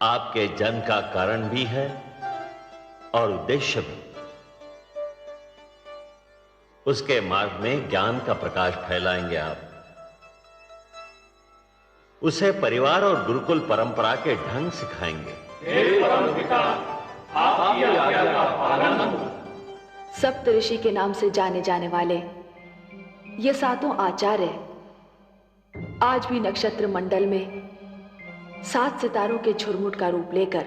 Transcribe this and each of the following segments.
आपके जन्म का कारण भी है और उद्देश्य भी। उसके मार्ग में ज्ञान का प्रकाश फैलाएंगे आप। उसे परिवार और गुरुकुल परंपरा के ढंग सिखाएंगे। हे परम पिता, आपकी आज्ञा का पालन हो। सप्तऋषि के नाम से जाने जाने वाले ये सातों आचार्य आज भी नक्षत्र मंडल में 7 सितारों के झुरमुट का रूप लेकर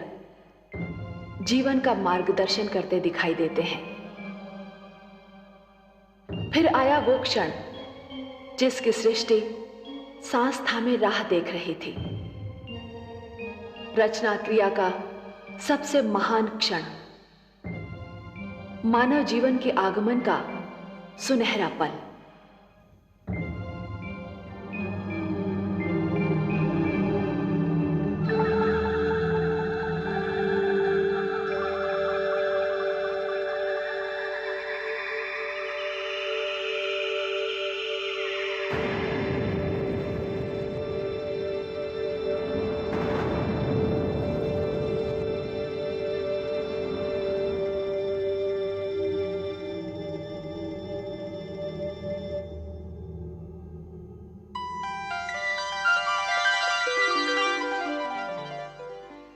जीवन का मार्गदर्शन करते दिखाई देते हैं। फिर आया वो क्षण जिसकी सृष्टि सांस थामे राह देख रही थी। रचना क्रिया का सबसे महान क्षण, मानव जीवन के आगमन का सुनहरा पल।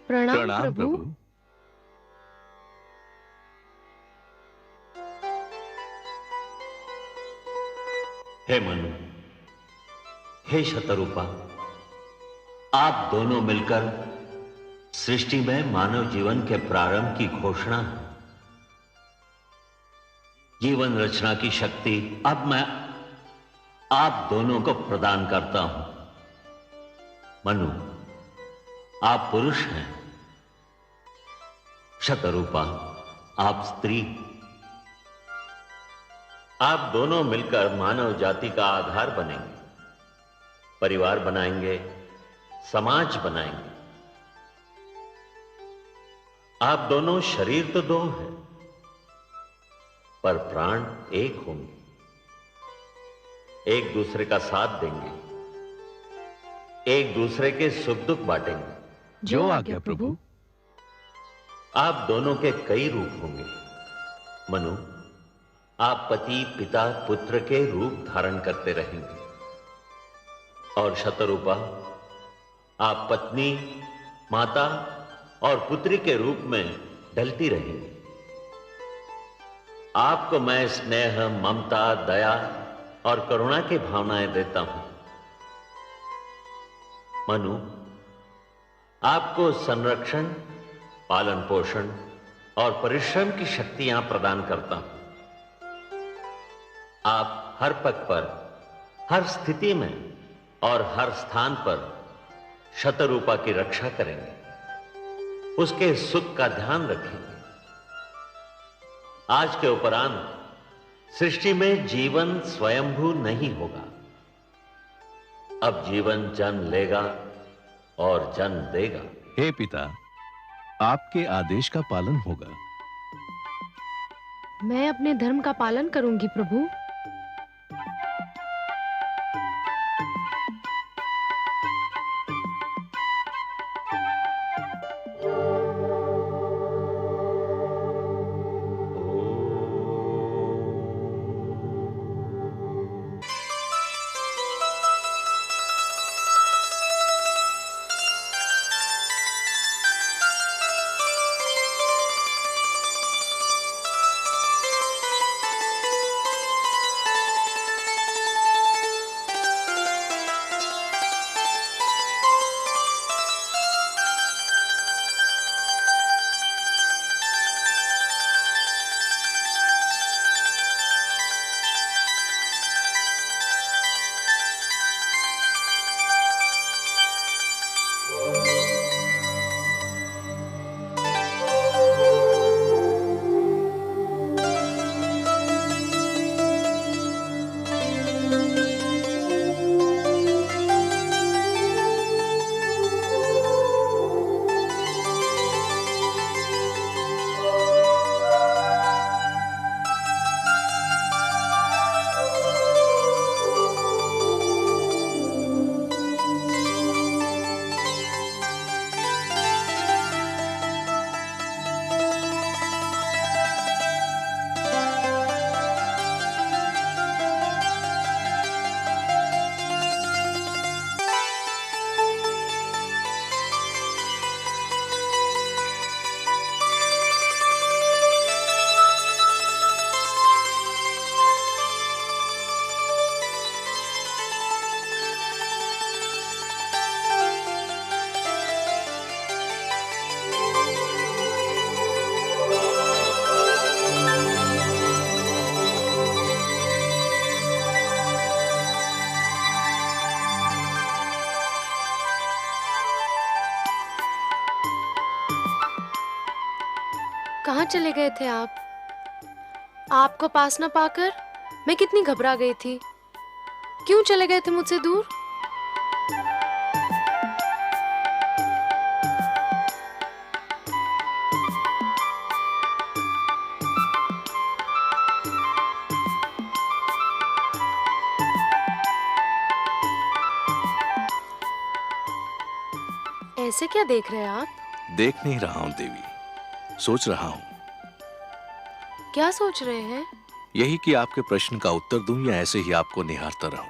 प्रणाम प्रभु। हे मनु, हे शतरूपा, आप दोनों मिलकर सृष्टि में मानव जीवन के प्रारंभ की घोषणा है। जीवन रचना की शक्ति अब मैं आप दोनों को प्रदान करता हूं। मनु, आप पुरुष हैं, शतरूपा आप स्त्री। आप दोनों मिलकर मानव जाति का आधार बनेंगे, परिवार बनाएंगे, समाज बनाएंगे। आप दोनों शरीर तो दो हैं, पर प्राण एक होंगे, एक दूसरे का साथ देंगे, एक दूसरे के सुख दुख बांटेंगे। जो आज्ञा प्रभु। आप दोनों के कई रूप होंगे। मनु, आप पति पिता पुत्र के रूप धारण करते रहेंगे, और शतरूपा आप पत्नी माता और पुत्री के रूप में ढलती रहेंगी। आपको मैं स्नेह ममता दया और करुणा की भावनाएं देता हूं। मनु, आपको संरक्षण पालन पोषण और परिश्रम की शक्तियां प्रदान करता हूं। आप हर पग पर, हर स्थिति में और हर स्थान पर शतरूपा की रक्षा करेंगे, उसके सुख का ध्यान रखेंगे। आज के उपरांत सृष्टि में जीवन स्वयंभू नहीं होगा। अब जीवन जन्म लेगा और जन्म देगा। हे पिता, आपके आदेश का पालन होगा। मैं अपने धर्म का पालन करूंगी प्रभु। कहाँ चले गए थे आप? आपको पास ना पाकर मैं कितनी घबरा गई थी। क्यों चले गए थे मुझसे दूर? ऐसे क्या देख रहे हैं आप? देख नहीं रहा हूं देवी, सोच रहा हूं। क्या सोच रहे हैं? यही कि आपके प्रश्न का उत्तर दूं या ऐसे ही आपको निहारता रहूं,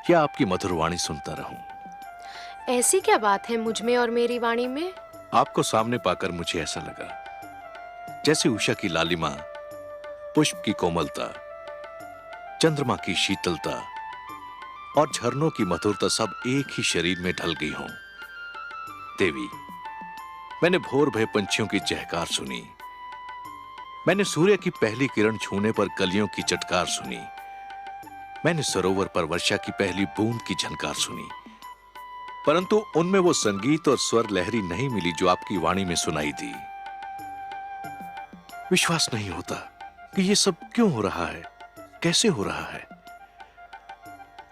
या आपकी मधुर वाणी सुनता रहूं। ऐसी क्या बात है मुझ में और मेरी वाणी में? आपको सामने पाकर मुझे ऐसा लगा जैसे उषा की लालिमा, पुष्प की कोमलता, चंद्रमा की शीतलता और झरनों की मधुरता सब एक ही शरीर में ढल गई हों। देवी, मैंने भोर भय पंछियों की चहकार सुनी, मैंने सूर्य की पहली किरण छूने पर कलियों की चटकार सुनी, मैंने सरोवर पर वर्षा की पहली बूंद की झनकार सुनी, परंतु उनमें वो संगीत और स्वर लहरी नहीं मिली जो आपकी वाणी में सुनाई दी। विश्वास नहीं होता कि ये सब क्यों हो रहा है, कैसे हो रहा है।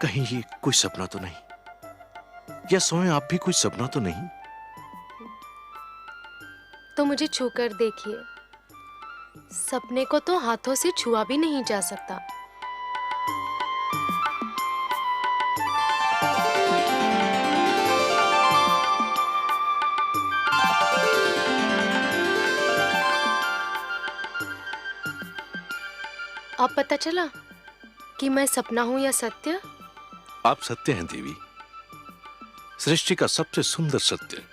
कहीं ये कोई सपना तो नहीं, या स्वयं आप भी कोई सपना तो नहीं? तो मुझे छूकर देखिए। सपने को तो हाथों से छुआ भी नहीं जा सकता। अब पता चला कि मैं सपना हूं या सत्य? आप सत्य हैं देवी, सृष्टि का सबसे सुंदर सत्य।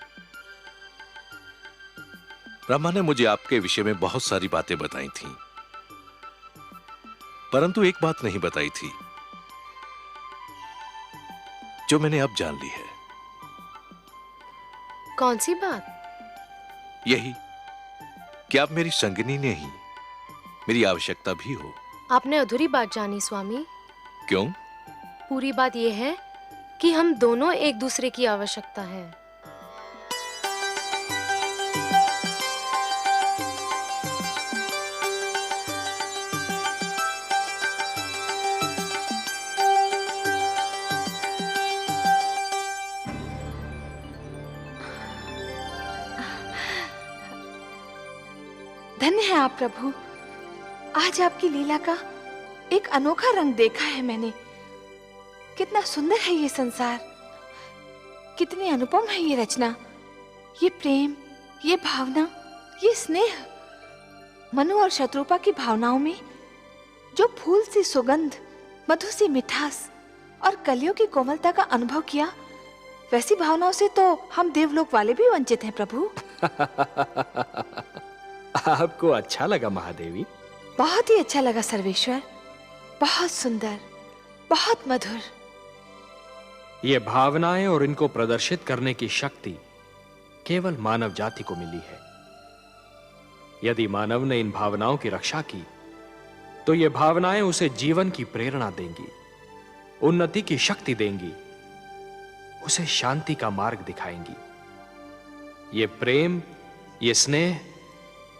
ब्रह्मा ने मुझे आपके विषय में बहुत सारी बातें बताई थीं, परंतु एक बात नहीं बताई थी जो मैंने अब जान ली है। कौन सी बात? यही कि आप मेरी संगिनी नहीं, मेरी आवश्यकता भी हो। आपने अधूरी बात जानी स्वामी। क्यों? पूरी बात यह है कि हम दोनों एक दूसरे की आवश्यकता है। धन्य है आप प्रभु, आज आपकी लीला का एक अनोखा रंग देखा है मैंने। कितना सुंदर है ये संसार, कितनी अनुपम है ये रचना, ये प्रेम, ये भावना, ये स्नेह। मनु और शत्रुपा की भावनाओं में जो फूल सी सुगंध, मधु सी मिठास और कलियों की कोमलता का अनुभव किया, वैसी भावनाओं से तो हम देवलोक वाले भी वंचित हैं प्रभु। आपको अच्छा लगा महादेवी? बहुत ही अच्छा लगा सर्वेश्वर, बहुत सुंदर, बहुत मधुर। ये भावनाएं और इनको प्रदर्शित करने की शक्ति केवल मानव जाति को मिली है। यदि मानव ने इन भावनाओं की रक्षा की तो ये भावनाएं उसे जीवन की प्रेरणा देंगी, उन्नति की शक्ति देंगी, उसे शांति का मार्ग दिखाएंगी। ये प्रेम, ये स्नेह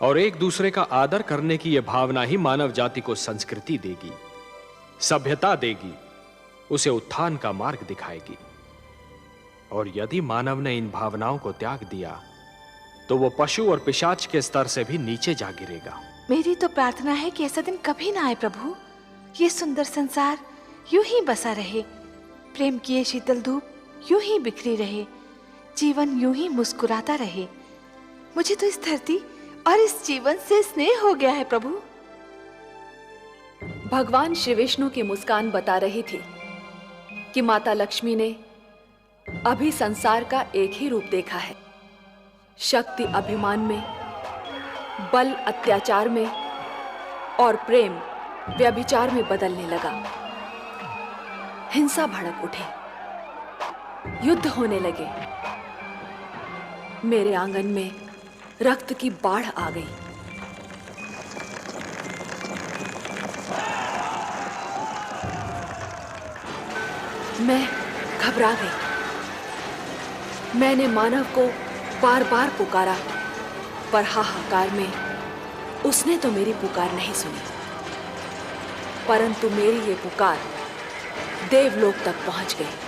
और एक दूसरे का आदर करने की यह भावना ही मानव जाति को संस्कृति देगी, सभ्यता देगी, उसे उत्थान का मार्ग दिखाएगी। और यदि मानव ने इन भावनाओं को त्याग दिया तो वो पशु और पिशाच के स्तर से भी नीचे जा गिरेगा। मेरी तो प्रार्थना है कि ऐसा दिन कभी ना आए प्रभु। ये सुंदर संसार यूं ही बसा रहे, प्रेम की ये शीतल धूप यूं ही बिखरी रहे, जीवन यूं ही मुस्कुराता रहे। मुझे तो इस धरती और इस जीवन से स्नेह हो गया है प्रभु। भगवान श्री विष्णु की मुस्कान बता रही थी कि माता लक्ष्मी ने अभी संसार का एक ही रूप देखा है। शक्ति अभिमान में, बल अत्याचार में और प्रेम व्यभिचार में बदलने लगा। हिंसा भड़क उठे, युद्ध होने लगे। मेरे आंगन में रक्त की बाढ़ आ गई। मैं घबरा गई। मैंने मानव को बार बार पुकारा, पर हाहाकार में उसने तो मेरी पुकार नहीं सुनी, परंतु मेरी ये पुकार देवलोक तक पहुंच गई।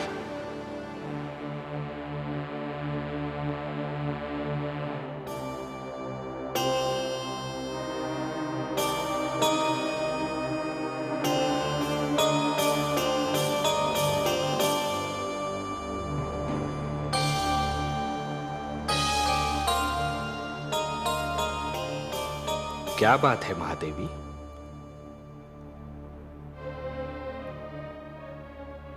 क्या बात है महादेवी?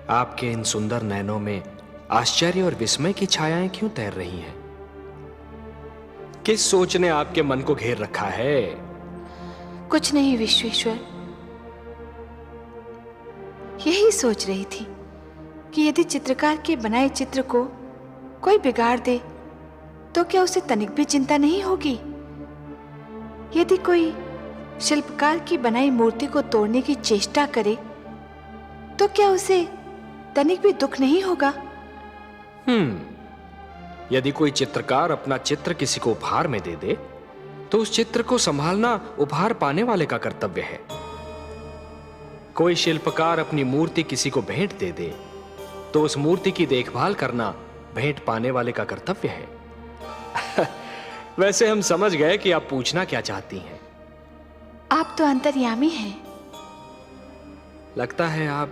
आपके इन सुंदर नैनों में आश्चर्य और विस्मय की छायाएं क्यों तैर रही हैं? किस सोच ने आपके मन को घेर रखा है? कुछ नहीं विश्वेश्वर, यही सोच रही थी कि यदि चित्रकार के बनाए चित्र को कोई बिगाड़ दे तो क्या उसे तनिक भी चिंता नहीं होगी? यदि कोई शिल्पकार की बनाई मूर्ति को तोड़ने की चेष्टा करे तो क्या उसे तनिक भी दुख नहीं होगा? यदि कोई चित्रकार अपना चित्र किसी को उपहार में दे दे तो उस चित्र को संभालना उपहार पाने वाले का कर्तव्य है। कोई शिल्पकार अपनी मूर्ति किसी को भेंट दे दे तो उस मूर्ति की देखभाल करना भेंट पाने वाले का कर्तव्य है। वैसे हम समझ गए कि आप पूछना क्या चाहती हैं। आप तो अंतर्यामी हैं। लगता है आप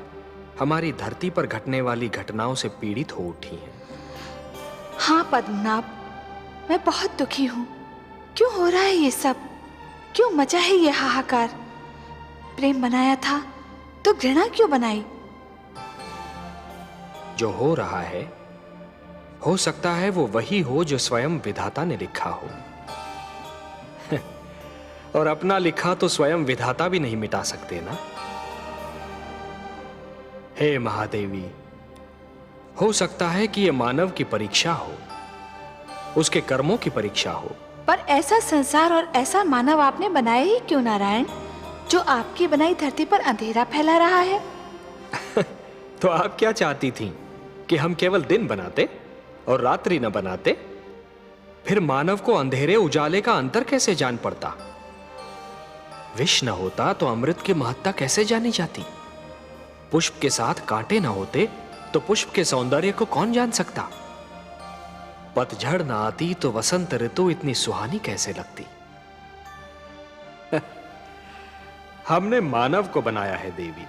हमारी धरती पर घटने वाली घटनाओं से पीड़ित हो उठी हैं। हाँ पद्मनाभ, मैं बहुत दुखी हूँ। क्यों हो रहा है ये सब? क्यों मचा है ये हाहाकार? प्रेम बनाया था तो घृणा क्यों बनाई? जो हो रहा है हो सकता है वो वही हो जो स्वयं विधाता ने लिखा हो। और अपना लिखा तो स्वयं विधाता भी नहीं मिटा सकते ना। हे महादेवी, हो सकता है कि ये मानव की परीक्षा हो, उसके कर्मों की परीक्षा हो। पर ऐसा संसार और ऐसा मानव आपने बनाया ही क्यों नारायण, जो आपकी बनाई धरती पर अंधेरा फैला रहा है? तो आप क्या चाहती थीं कि हम केवल दिन बनाते और रात्रि न बनाते? फिर मानव को अंधेरे उजाले का अंतर कैसे जान पड़ता? विष न होता तो अमृत की महत्ता कैसे जानी जाती? पुष्प के साथ कांटे न होते तो पुष्प के सौंदर्य को कौन जान सकता? पतझड़ न आती तो वसंत ऋतु इतनी सुहानी कैसे लगती? हमने मानव को बनाया है देवी।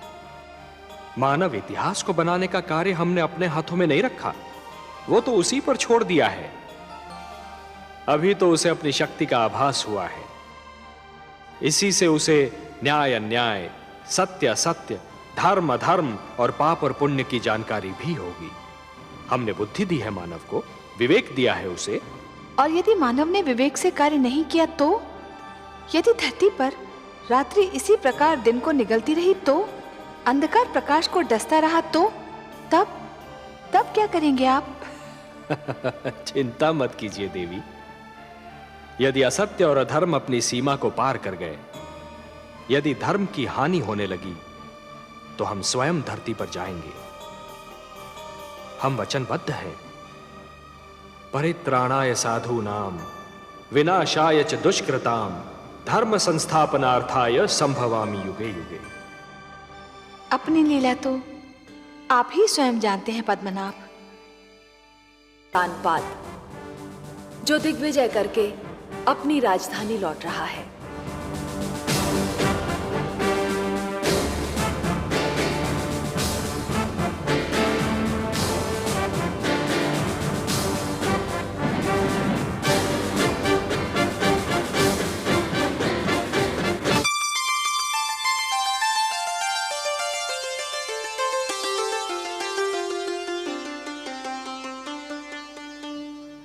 मानव इतिहास को बनाने का कार्य हमने अपने हाथों में नहीं रखा, वो तो उसी पर छोड़ दिया है। अभी तो उसे अपनी शक्ति का आभास हुआ है। इसी से उसे न्याय अन्याय, सत्य असत्य, धर्म अधर्म और पाप और पुण्य की जानकारी भी होगी। हमने बुद्धि दी है मानव को, विवेक दिया है उसे। और यदि मानव ने विवेक से कार्य नहीं किया तो? यदि धरती पर रात्रि इसी प्रकार दिन को निगलती रही तो? अंधकार प्रकाश को डसता रहा तो? तब क्या करेंगे आप? चिंता मत कीजिए देवी। यदि असत्य और अधर्म अपनी सीमा को पार कर गए, यदि धर्म की हानि होने लगी, तो हम स्वयं धरती पर जाएंगे। हम वचनबद्ध हैं। परित्राणाय साधूनाम विनाशाय च दुष्कृताम धर्म संस्थापनार्थाय संभवामि युगे युगे। अपनी लीला तो आप ही स्वयं जानते हैं पद्मनाभ। कानपाल जो दिग्विजय करके अपनी राजधानी लौट रहा है।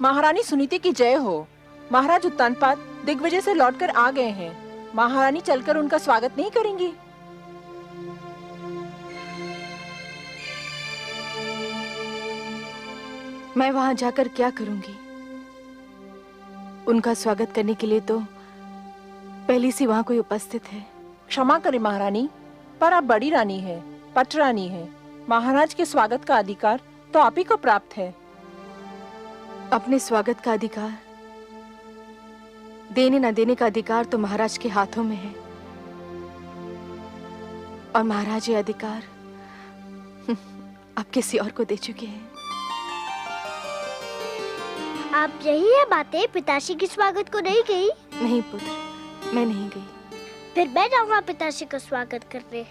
महारानी सुनीति की जय हो। महाराज उत्तानपाद दिग्विजय से लौटकर आ गए हैं। महारानी चलकर उनका स्वागत नहीं करेंगी? मैं वहां जाकर क्या करूंगी? उनका स्वागत करने के लिए तो पहले से वहां कोई उपस्थित है। क्षमा करें महारानी, पर आप बड़ी रानी हैं, पट रानी हैं। महाराज के स्वागत का अधिकार तो आप ही को प्राप्त है। अपने स्वागत का अधिकार देने न देने का अधिकार तो महाराज के हाथों में है, और महाराज ये अधिकार अब किसी और को दे चुके हैं। आप यही है बातें पिताश्री के स्वागत को नहीं गई? नहीं पुत्र, मैं नहीं गई। फिर मैं जाऊंगा पिताश्री का स्वागत करने।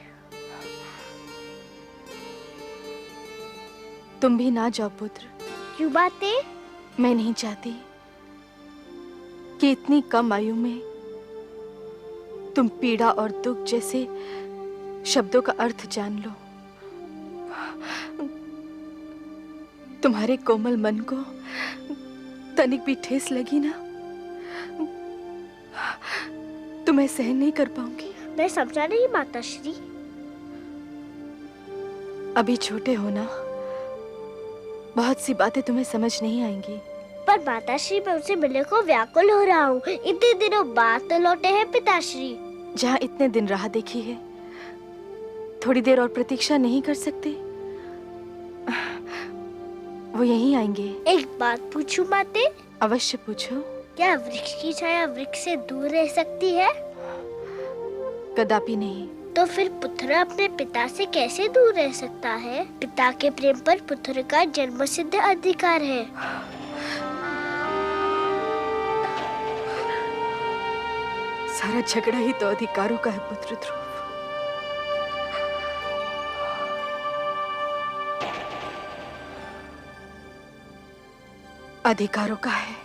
तुम भी ना जाओ पुत्र। क्यों बातें? मैं नहीं चाहती कि इतनी कम आयु में तुम पीड़ा और दुख जैसे शब्दों का अर्थ जान लो। तुम्हारे कोमल मन को तनिक भी ठेस लगी ना, तो मैं सहन नहीं कर पाऊंगी। मैं समझा नहीं माताश्री। अभी छोटे हो ना, बहुत सी बातें तुम्हें समझ नहीं आएंगी। पर माताश्री, मैं उनसे मिलने को व्याकुल हो रहा हूँ। इतने दिनों बाद तो लौटे हैं पिताश्री। जहाँ इतने दिन राह देखी है, थोड़ी देर और प्रतीक्षा नहीं कर सकते? वो यहीं आएंगे। एक बात पूछूं माते? अवश्य पूछो। क्या वृक्ष की छाया वृक्ष से दूर रह सकती है? कदापि नहीं। तो फिर पुत्र अपने पिता से कैसे दूर रह सकता है? पिता के प्रेम पर पुत्र का जन्मसिद्ध अधिकार है। सारा झगड़ा ही तो अधिकारों का है पुत्र ध्रुव। अधिकारों का है।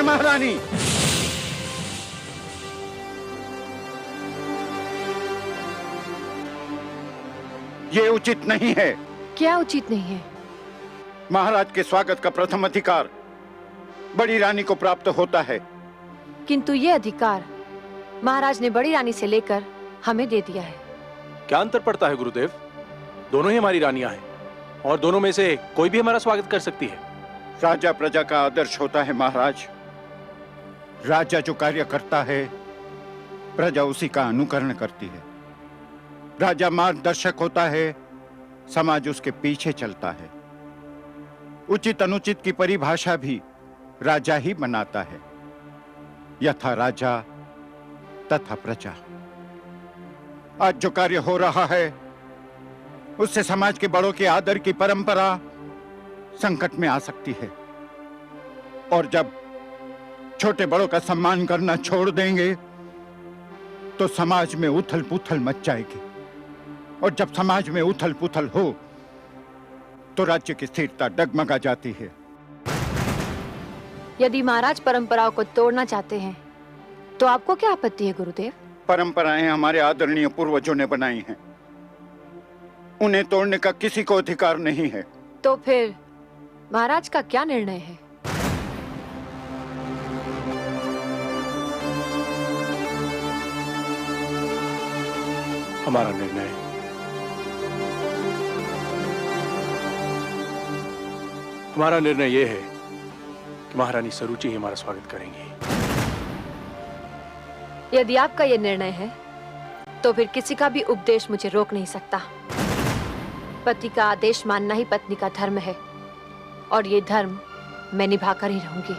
महारानी, ये उचित नहीं है। क्या उचित नहीं है? महाराज के स्वागत का प्रथम अधिकार बड़ी रानी को प्राप्त होता है। किंतु ये अधिकार महाराज ने बड़ी रानी से लेकर हमें दे दिया है। क्या अंतर पड़ता है गुरुदेव? दोनों ही हमारी रानियां हैं और दोनों में से कोई भी हमारा स्वागत कर सकती है। राजा प्रजा का आदर्श होता है महाराज। राजा जो कार्य करता है, प्रजा उसी का अनुकरण करती है। राजा मार्गदर्शक होता है, समाज उसके पीछे चलता है। उचित अनुचित की परिभाषा भी राजा ही बनाता है। यथा राजा तथा प्रजा। आज जो कार्य हो रहा है, उससे समाज के बड़ों के आदर की परंपरा संकट में आ सकती है। और जब छोटे बड़ों का सम्मान करना छोड़ देंगे तो समाज में उथल पुथल मच जाएगी। और जब समाज में उथल पुथल हो तो राज्य की स्थिरता डगमगा जाती है। यदि महाराज परंपराओं को तोड़ना चाहते हैं तो आपको क्या आपत्ति है गुरुदेव? परंपराएं हमारे आदरणीय पूर्वजों ने बनाई हैं। उन्हें तोड़ने का किसी को अधिकार नहीं है। तो फिर महाराज का क्या निर्णय है? हमारा निर्णय यह है कि महारानी सरुचि ही हमारा स्वागत करेंगी। यदि आपका यह निर्णय है तो फिर किसी का भी उपदेश मुझे रोक नहीं सकता। पति का आदेश मानना ही पत्नी का धर्म है और ये धर्म मैं निभाकर ही रहूंगी।